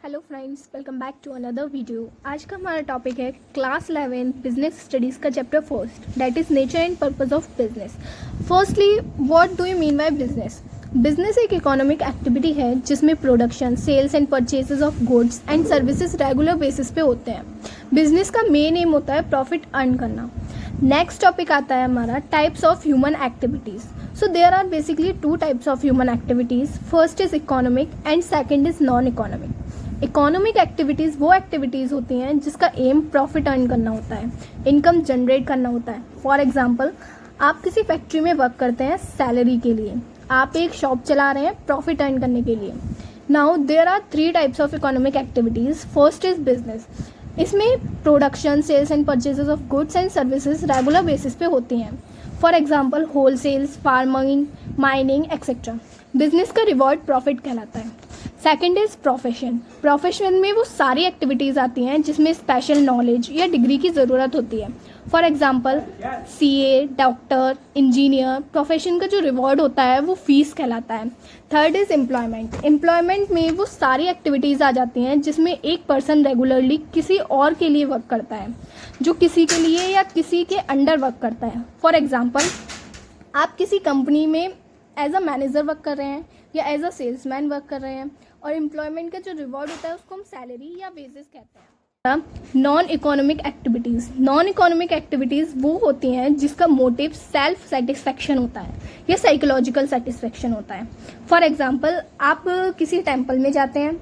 Hello friends, welcome back to another video. आज का हमारा टॉपिक है क्लास 11 बिजनेस स्टडीज़ का chapter first, that is nature and purpose of business. Firstly, what do you mean by business? Business एक economic activity है जिसमें production, sales and purchases of goods and services regular basis पे होते हैं। Business का main aim होता है profit earn करना। नेक्स्ट टॉपिक आता है हमारा types of human activities. So there are basically two types of human activities. First is economic and second is non-economic. Economic activities वो एक्टिविटीज़ होती हैं जिसका एम प्रॉफिट अर्न करना होता है, इनकम जनरेट करना होता है। फॉर एग्जांपल, आप किसी फैक्ट्री में वर्क करते हैं सैलरी के लिए, आप एक शॉप चला रहे हैं प्रॉफिट अर्न करने के लिए। Now there are three types of economic activities. First is business. इसमें production, sales and purchases of goods and services regular basis पे होती हैं। For example, whole sales, farming, mining etcetera. Business का reward profit कहलाता है। Second is profession. Profession में वो सारी एक्टिविटीज़ आती हैं जिसमें स्पेशल नॉलेज या डिग्री की ज़रूरत होती है। For example, CA, doctor, engineer. Profession का जो रिवॉर्ड होता है वो फीस कहलाता है। Third is employment. एम्प्लॉयमेंट में वो सारी एक्टिविटीज़ आ जाती हैं जिसमें एक पर्सन रेगुलरली किसी और के लिए वर्क करता है, जो किसी के लिए या किसी के अंडर वर्क करता है। फॉर एग्जाम्पल, आप किसी कंपनी में एज अ मैनेजर वर्क कर रहे हैं या एज अ सेल्समैन वर्क कर रहे हैं, और एम्प्लॉयमेंट का जो रिवॉर्ड होता है उसको हम सैलरी या वेजेस कहते हैं। Non economic activities. Non economic activities वो होती हैं जिसका मोटिव सेल्फ सेटिस्फेक्शन होता है या साइकोलॉजिकल सेटिस्फेक्शन होता है। फॉर एग्जाम्पल, आप किसी टेम्पल में जाते हैं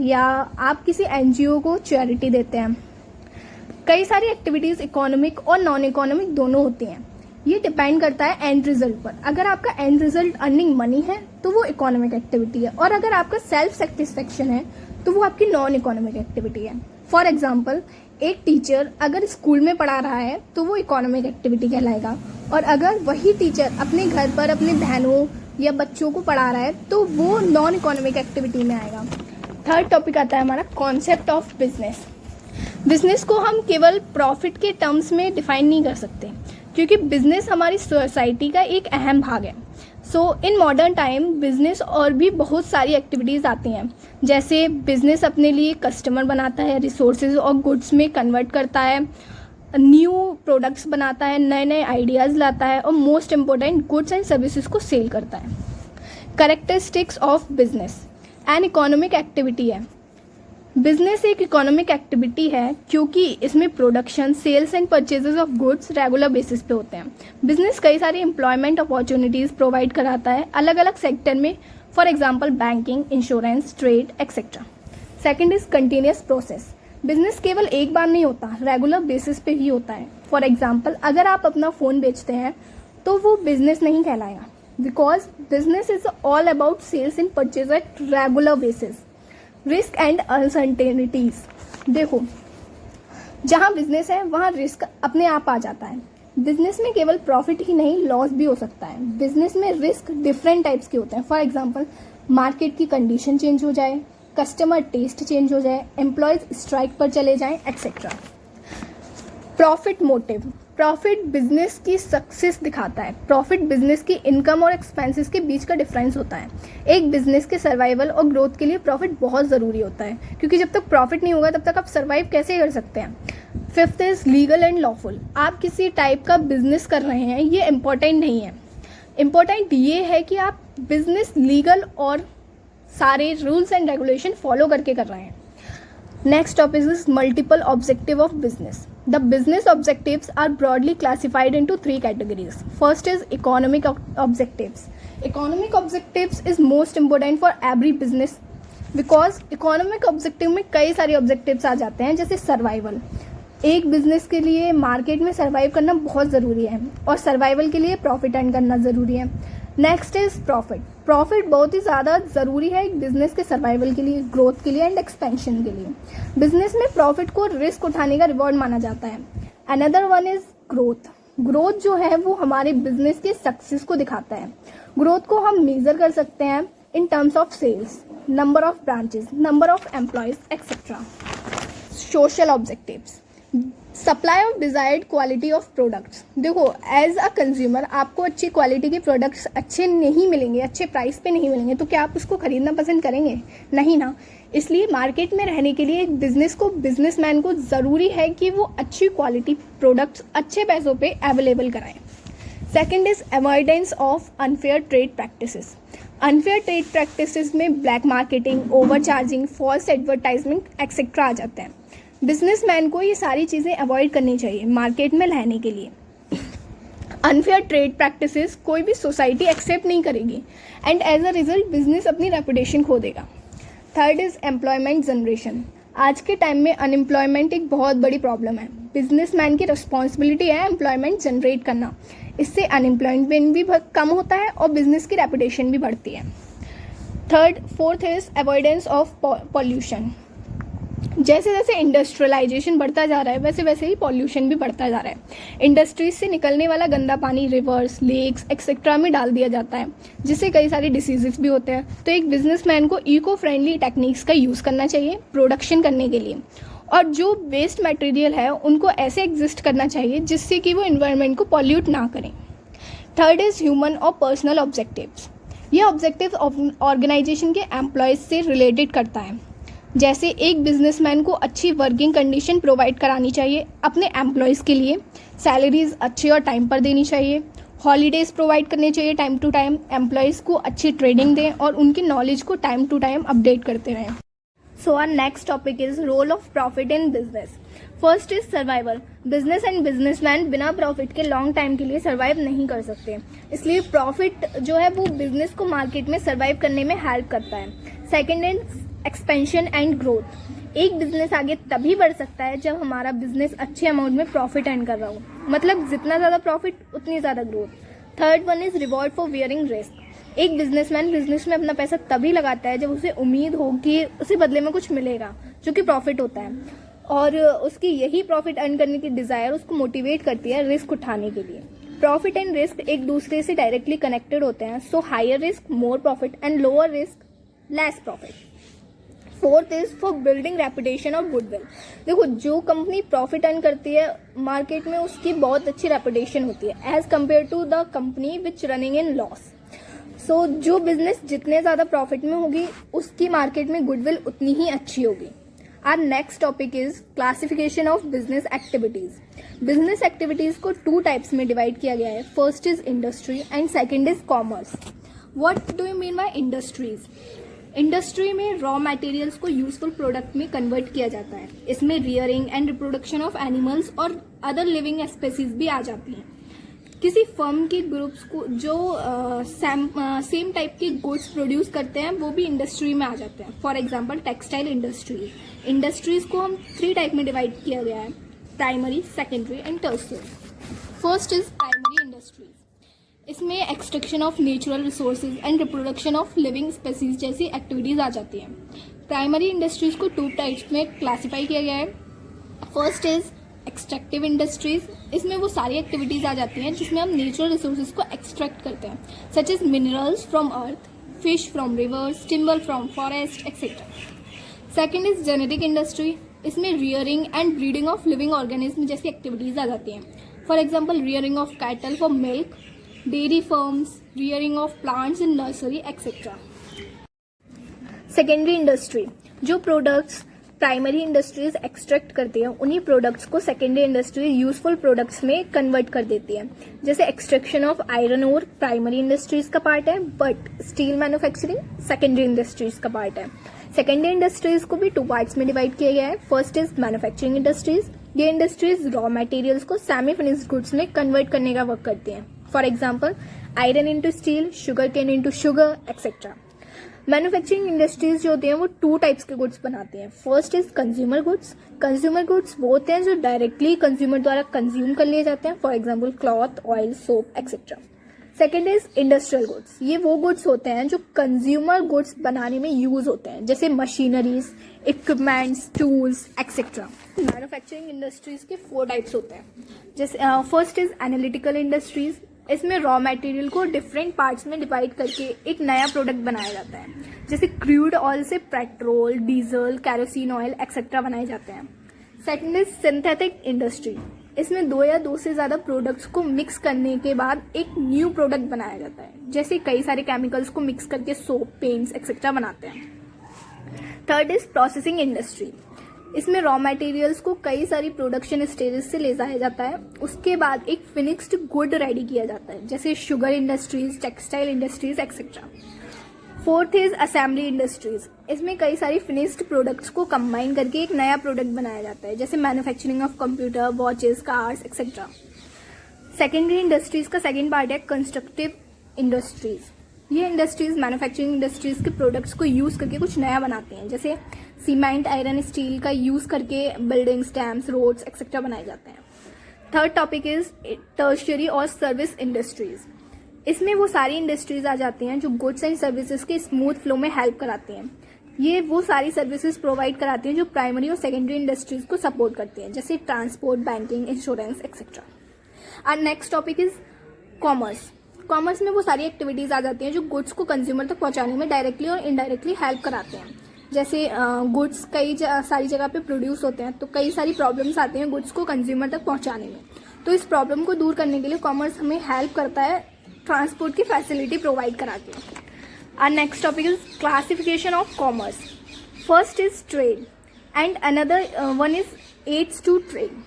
या आप किसी एनजीओ को चैरिटी देते हैं। कई सारी एक्टिविटीज़ इकोनॉमिक और नॉन इकोनॉमिक दोनों होती हैं। ये डिपेंड करता है एंड रिजल्ट पर। अगर आपका एंड रिजल्ट अर्निंग मनी है तो वो इकोनॉमिक एक्टिविटी है, और अगर आपका सेल्फ सेटिस्फेक्शन है तो वो आपकी नॉन इकोनॉमिक एक्टिविटी है। फॉर एग्जाम्पल, एक टीचर अगर स्कूल में पढ़ा रहा है तो वो इकोनॉमिक एक्टिविटी कहलाएगा, और अगर वही टीचर अपने घर पर अपने बहनों या बच्चों को पढ़ा रहा है तो वो नॉन इकोनॉमिक एक्टिविटी में आएगा। थर्ड टॉपिक आता है हमारा कॉन्सेप्ट ऑफ बिजनेस। बिजनेस को हम केवल प्रॉफिट के टर्म्स में डिफाइन नहीं कर सकते, क्योंकि बिजनेस हमारी सोसाइटी का एक अहम भाग है। सो इन मॉडर्न टाइम बिजनेस और भी बहुत सारी एक्टिविटीज़ आती हैं, जैसे बिजनेस अपने लिए कस्टमर बनाता है, रिसोर्सेज और गुड्स में कन्वर्ट करता है, न्यू प्रोडक्ट्स बनाता है, नए नए आइडियाज़ लाता है, और most important goods and services को सेल करता है। Characteristics of business. An economic activity है। बिजनेस एक इकोनॉमिक एक्टिविटी है क्योंकि इसमें production, sales and purchases of goods regular basis पे होते हैं। बिजनेस कई सारी एम्प्लॉयमेंट अपॉर्चुनिटीज़ प्रोवाइड कराता है अलग अलग सेक्टर में। For example, banking, insurance, trade etcetera. Second is continuous process. Business केवल एक बार नहीं होता, रेगुलर बेसिस पे ही होता है। फॉर एग्जाम्पल, अगर आप अपना फ़ोन बेचते हैं तो वो बिजनेस नहीं कहलाएगा, because business is all about sales and purchase at regular basis. Risk and uncertainties. देखो, जहाँ बिजनेस है वहाँ रिस्क अपने आप आ जाता है। बिजनेस में केवल प्रॉफिट ही नहीं, लॉस भी हो सकता है। बिजनेस में रिस्क डिफरेंट टाइप्स के होते हैं। फॉर एग्जांपल, मार्केट की कंडीशन चेंज हो जाए, कस्टमर टेस्ट चेंज हो जाए, एम्प्लॉयज स्ट्राइक पर चले जाएं etcetera. Profit motive. Profit business की सक्सेस दिखाता है। प्रॉफिट बिजनेस की इनकम और एक्सपेंसेस के बीच का डिफरेंस होता है। एक बिजनेस के सर्वाइवल और ग्रोथ के लिए प्रॉफिट बहुत ज़रूरी होता है, क्योंकि जब तक प्रॉफिट नहीं होगा तब तक आप सर्वाइव कैसे कर सकते हैं। Fifth is legal and lawful. आप किसी टाइप का बिजनेस कर रहे हैं, ये इम्पोर्टेंट नहीं है। इम्पोर्टेंट ये है कि आप बिजनेस लीगल और सारे रूल्स एंड रेगुलेशन फॉलो करके कर रहे हैं। Next topic is multiple objective of business. The business objectives are broadly classified into three categories. First is economic objectives. Economic objectives is most important for every business because economic objective में कई सारे objectives आ जाते हैं, जैसे survival. एक business के लिए market में सर्वाइव करना बहुत ज़रूरी है, और सर्वाइवल के लिए प्रॉफिट अर्न करना ज़रूरी है। Next is profit. प्रॉफिट बहुत ही ज़्यादा ज़रूरी है एक बिजनेस के सर्वाइवल के लिए, ग्रोथ के लिए एंड एक्सपेंशन के लिए। बिजनेस में प्रॉफिट को रिस्क उठाने का रिवॉर्ड माना जाता है। Another one is growth. Growth जो है वो हमारे बिजनेस के सक्सेस को दिखाता है। ग्रोथ को हम मेजर कर सकते हैं in terms of sales, number of branches, number of employees etcetera. Social objectives. Supply of desired quality of products. देखो, एज अ कंज्यूमर आपको अच्छी क्वालिटी के प्रोडक्ट्स अच्छे नहीं मिलेंगे, अच्छे प्राइस पे नहीं मिलेंगे, तो क्या आप उसको खरीदना पसंद करेंगे? नहीं ना। इसलिए मार्केट में रहने के लिए एक बिजनेसमैन को ज़रूरी है कि वो अच्छी क्वालिटी प्रोडक्ट्स अच्छे पैसों पे अवेलेबल कराएं। Second is avoidance of unfair trade practices. Unfair trade practices में black marketing, over charging, false advertisement etcetera आ जाते हैं। बिजनेसमैन को ये सारी चीज़ें अवॉइड करनी चाहिए मार्केट में रहने के लिए। अनफेयर ट्रेड प्रैक्टिसेस कोई भी सोसाइटी एक्सेप्ट नहीं करेगी and as a result business अपनी रेपुटेशन खो देगा। Third is employment generation. आज के टाइम में अनएम्प्लॉयमेंट एक बहुत बड़ी प्रॉब्लम है। बिजनेसमैन की रिस्पॉन्सिबिलिटी है एम्प्लॉयमेंट जनरेट करना। इससे अनएम्प्लॉयमेंट भी कम होता है और बिजनेस की रेपुटेशन भी बढ़ती है। Fourth is avoidance of pollution. जैसे जैसे इंडस्ट्रियलाइजेशन बढ़ता जा रहा है वैसे वैसे ही पॉल्यूशन भी बढ़ता जा रहा है। इंडस्ट्रीज से निकलने वाला गंदा पानी रिवर्स, लेक्स एक्सेट्रा में डाल दिया जाता है, जिससे कई सारे डिसीजेस भी होते हैं। तो एक बिजनेसमैन को इको फ्रेंडली टेक्निक्स का यूज़ करना चाहिए प्रोडक्शन करने के लिए, और जो वेस्ट मटेरियल है उनको ऐसे एग्जिस्ट करना चाहिए जिससे कि वो इन्वायरमेंट को पॉल्यूट ना करें। थर्ड इज़ ह्यूमन और पर्सनल ऑब्जेक्टिव्स। ये ऑब्जेक्टिव ऑर्गेनाइजेशन के एम्प्लॉयज़ से रिलेटेड करता है। जैसे एक बिजनेसमैन को अच्छी वर्किंग कंडीशन प्रोवाइड करानी चाहिए अपने एम्प्लॉयज़ के लिए, सैलरीज अच्छी और टाइम पर देनी चाहिए, हॉलीडेज़ प्रोवाइड करने चाहिए टाइम टू टाइम, एम्प्लॉयज़ को अच्छी ट्रेनिंग दें और उनकी नॉलेज को टाइम टू टाइम अपडेट करते रहें। So our next topic is role of profit in business. First is survival. Business and businessman बिना प्रॉफिट के लॉन्ग टाइम के लिए सर्वाइव नहीं कर सकते, इसलिए प्रॉफिट जो है वो बिजनेस को मार्केट में सर्वाइव करने में हेल्प करता है। Second is expansion and growth. एक बिजनेस आगे तभी बढ़ सकता है जब हमारा बिजनेस अच्छे अमाउंट में प्रॉफिट अर्न कर रहा हो, मतलब जितना ज़्यादा प्रॉफिट उतनी ज़्यादा growth. Third one is reward for wearing risk. एक बिजनेसमैन बिजनेस में अपना पैसा तभी लगाता है जब उसे उम्मीद हो कि उसे बदले में कुछ मिलेगा, जो कि प्रॉफिट होता है, और उसकी यही प्रॉफिट अर्न करने की डिज़ायर उसको मोटिवेट करती है रिस्क उठाने के लिए। प्रॉफिट एंड रिस्क एक दूसरे से डायरेक्टली कनेक्टेड होते हैं, so higher risk more profit and lower risk less profit. Fourth is for building reputation और गुडविल। देखो, जो कंपनी प्रॉफिट अर्न करती है मार्केट में उसकी बहुत अच्छी रेपुटेशन होती है as compare to the company which running in loss. So जो बिजनेस जितने ज़्यादा प्रॉफिट में होगी उसकी मार्केट में गुडविल उतनी ही अच्छी होगी। Our next topic is classification of business activities. Business activities को टू टाइप्स में डिवाइड किया गया है। First is industry and second is commerce. What do you mean by industries? Industry में रॉ मटेरियल्स को यूजफुल प्रोडक्ट में convert किया जाता है। इसमें rearing and reproduction of animals और अदर लिविंग स्पेसीज भी आ जाती हैं। किसी फर्म के ग्रुप्स को जो सेम टाइप के गुड्स प्रोड्यूस करते हैं वो भी इंडस्ट्री में आ जाते हैं। For example textile industry. Industries को हम 3 टाइप में डिवाइड किया गया है, primary, secondary and tertiary. First is primary industries. इसमें extraction of natural resources and reproduction of living species जैसी एक्टिविटीज़ आ जाती हैं। प्राइमरी इंडस्ट्रीज को 2 टाइप्स में क्लासीफाई किया गया है। First is extractive industries. इसमें वो सारी एक्टिविटीज़ आ जाती हैं जिसमें हम नेचुरल रिसोर्सेज को एक्सट्रैक्ट करते हैं, such as minerals from earth, fish from rivers, timber from forest etcetera. Second is genetic industry. इसमें rearing and breeding of living organism जैसी एक्टिविटीज़ आ जाती हैं। For example rearing of cattle for milk, dairy firms, rearing of plants in nursery etcetera. Secondary industry, जो products primary industries extract करती है उन्हीं products को सेकेंडरी इंडस्ट्रीज यूजफुल प्रोडक्ट्स में कन्वर्ट कर देती है। जैसे extraction of iron ore primary industries का पार्ट है, but steel manufacturing secondary industries का पार्ट है। सेकेंडरी इंडस्ट्रीज को भी 2 पार्ट्स में डिवाइड किया गया है। First is manufacturing industries. ये इंडस्ट्रीज रॉ मटेरियल्स को सेमी फिनिश्ड गुड्स में कन्वर्ट करने का वर्क करती हैं। For example iron into steel, sugar cane into sugar etcetera. Manufacturing industries जो होती हैं वो 2 टाइप्स के गुड्स बनाती हैं। First is consumer goods. Consumer goods वो होते हैं जो डायरेक्टली कंज्यूमर द्वारा कंज्यूम कर लिए जाते हैं, for example cloth, oil, soap etcetera. Second is industrial goods. ये वो गुड्स होते हैं जो कंज्यूमर गुड्स बनाने में यूज होते हैं, जैसे machineries, equipments, tools etcetera. Manufacturing industries के 4 टाइप्स होते हैं। जैसे फर्स्ट इज एनालिटिकल इंडस्ट्रीज। इसमें रॉ मटेरियल को डिफरेंट पार्ट्स में डिवाइड करके एक नया प्रोडक्ट बनाया जाता है, जैसे क्रूड ऑयल से petrol, diesel, kerosene oil etcetera बनाए जाते हैं। Second is synthetic industry. इसमें 2 या 2 से ज़्यादा प्रोडक्ट्स को मिक्स करने के बाद एक न्यू प्रोडक्ट बनाया जाता है, जैसे कई सारे केमिकल्स को मिक्स करके सोप, पेंट्स एक्सेट्रा बनाते हैं। Third is processing industry. इसमें रॉ मटेरियल्स को कई सारी प्रोडक्शन स्टेजेस से ले जाया जाता है, उसके बाद एक फिनिश्ड गुड रेडी किया जाता है, जैसे sugar industries, textile industries etcetera. Fourth is assembly industries. इसमें कई सारी फिनिश्ड प्रोडक्ट्स को कंबाइन करके एक नया प्रोडक्ट बनाया जाता है, जैसे manufacturing of computer, watches, cars etcetera. Secondary industries का सेकेंड पार्ट है कंस्ट्रक्टिव इंडस्ट्रीज। ये इंडस्ट्रीज मैन्युफैक्चरिंग इंडस्ट्रीज के प्रोडक्ट्स को यूज करके कुछ नया बनाते हैं, जैसे सीमेंट, आयरन, स्टील का यूज करके बिल्डिंग्स, डैम्स, रोड्स एक्सेट्रा बनाए जाते हैं। थर्ड टॉपिक इज टर्शियरी और सर्विस इंडस्ट्रीज। इसमें वो सारी इंडस्ट्रीज आ जाती हैं जो गुड्स एंड सर्विसेज के स्मूथ फ्लो में हेल्प कराती हैं। ये वो सारी सर्विसेज प्रोवाइड कराती हैं जो प्राइमरी और सेकेंडरी इंडस्ट्रीज को सपोर्ट करती हैं, जैसे ट्रांसपोर्ट, बैंकिंग, इंश्योरेंस एक्सेट्रा। और next topic is commerce. Commerce में वो सारी एक्टिविटीज आ जाती हैं जो गुड्स को कंज्यूमर तक पहुंचाने में डायरेक्टली और इनडायरेक्टली हेल्प कराते हैं। जैसे गुड्स कई सारी जगह पे प्रोड्यूस होते हैं, तो कई सारी प्रॉब्लम्स आती हैं गुड्स को कंज्यूमर तक पहुंचाने में, तो इस प्रॉब्लम को दूर करने के लिए कॉमर्स हमें हेल्प करता है ट्रांसपोर्ट की फैसिलिटी प्रोवाइड करा के। और next topic is classification of commerce. First is trade and another one is aids to trade.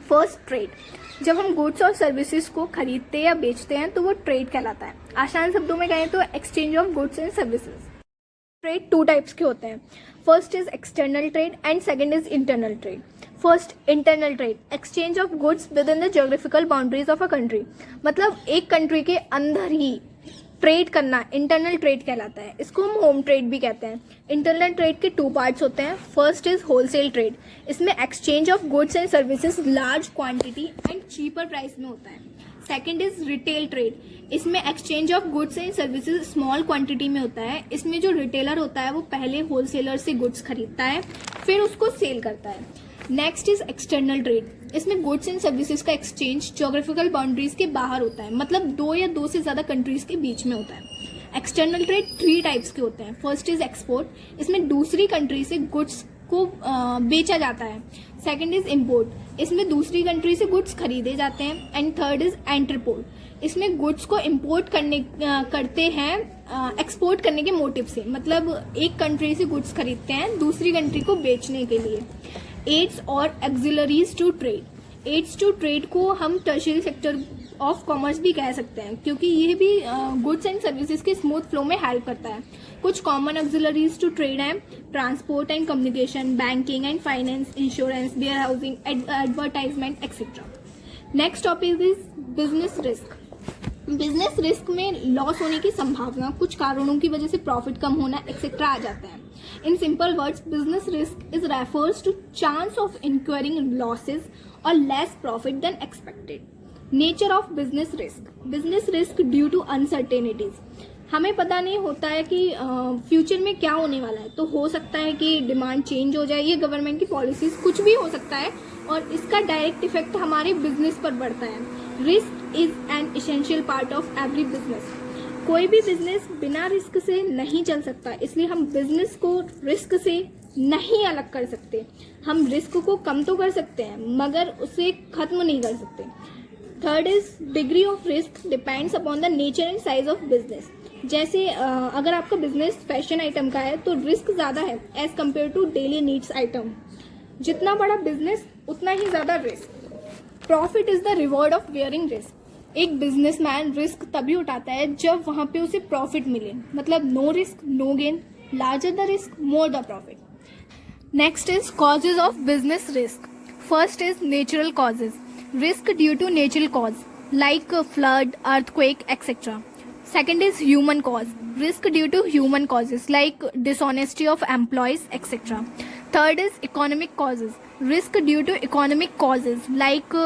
First trade, जब हम गुड्स और सर्विसेज को खरीदते या बेचते हैं तो वो ट्रेड कहलाता है। आसान शब्दों में कहें तो exchange of goods and services. Trade two types के होते हैं। First is external trade and second is internal trade. First, internal trade, exchange of goods with in the geographical boundaries of a country. मतलब एक country के अंदर ही trade करना internal trade कहलाता है। इसको हम होम ट्रेड भी कहते हैं। इंटरनल ट्रेड के टू पार्ट्स होते हैं। First is wholesale trade. इसमें exchange of goods and services large quantity and cheaper price में होता है। Second is retail trade. इसमें exchange of goods and services small quantity में होता है। इसमें जो रिटेलर होता है वो पहले होलसेलर से गुड्स खरीदता है, फिर उसको सेल करता है। Next is external trade. इसमें गुड्स एंड सर्विसेज का एक्सचेंज ज्योग्राफिकल बाउंड्रीज के बाहर होता है, मतलब दो या दो से ज्यादा कंट्रीज के बीच में होता है। एक्सटर्नल ट्रेड थ्री टाइप्स के होते हैं। First is export. इसमें दूसरी कंट्री से गुड्स को बेचा जाता है। Second is import. इसमें दूसरी कंट्री से गुड्स खरीदे जाते हैं। And third is entrepot. इसमें गुड्स को इम्पोर्ट करते हैं एक्सपोर्ट करने के मोटिव से, मतलब एक कंट्री से गुड्स खरीदते हैं दूसरी कंट्री को बेचने के लिए। एड्स और auxiliaries to trade. Aids to trade को हम टर्शियरी सेक्टर ऑफ कॉमर्स भी कह सकते हैं, क्योंकि ये भी गुड्स एंड सर्विसेज के स्मूथ फ्लो में हेल्प करता है। कुछ कॉमन एक्सिलरीज टू ट्रेड हैं transport and communication, banking and finance, insurance, warehousing, advertisement etcetera. Next topic is business risk. Business risk में लॉस होने की संभावना, कुछ कारणों की वजह से प्रॉफिट कम होना एक्सेट्रा आ जाता है। In simple words, business risk is refers to chance of inquiring losses और less profit than expected. Nature of business risk. Business risk due to uncertainties. हमें पता नहीं होता है कि फ्यूचर में क्या होने वाला है, तो हो सकता है कि डिमांड चेंज हो जाए, ये गवर्नमेंट की पॉलिसीज, कुछ भी हो सकता है, और इसका डायरेक्ट इफेक्ट हमारे बिजनेस पर पड़ता है। Risk is an essential part of every business. कोई भी बिजनेस बिना रिस्क से नहीं चल सकता, इसलिए हम बिजनेस को रिस्क से नहीं अलग कर सकते। हम रिस्क को कम तो कर सकते हैं, मगर उसे खत्म नहीं कर सकते। Third is degree of risk depends upon the nature and size of business. जैसे अगर आपका बिजनेस फैशन आइटम का है तो रिस्क ज्यादा है as compare to daily needs item. जितना बड़ा बिजनेस उतना ही ज्यादा risk. Profit is the reward of bearing risk. एक बिजनेसमैन रिस्क तभी उठाता है जब वहां पे उसे प्रॉफिट मिले, मतलब no risk no gain, larger the risk more the profit. Next is causes of business risk. First is natural causes. Risk due to natural cause like flood, earthquake etcetera. Second is human cause. Risk due to human causes like dishonesty of employees, etc. Third is economic causes. Risk due to economic causes like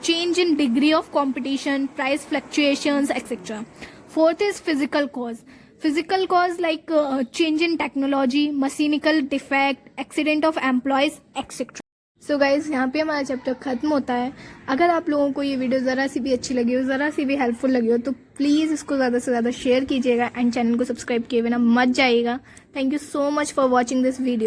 change in degree of competition, price fluctuations, etc. Fourth is physical cause. Physical cause like change in technology, mechanical defect, accident of employees, etc. So guys, यहाँ पे हमारा chapter खत्म होता है। अगर आप लोगों को ये वीडियो ज़रा सी भी अच्छी लगी हो, ज़रा सी भी हेल्पफुल लगी हो, तो प्लीज़ इसको ज़्यादा से ज़्यादा शेयर कीजिएगा एंड चैनल को सब्सक्राइब किए बिना मत जाइएगा। Thank you so much for watching this video.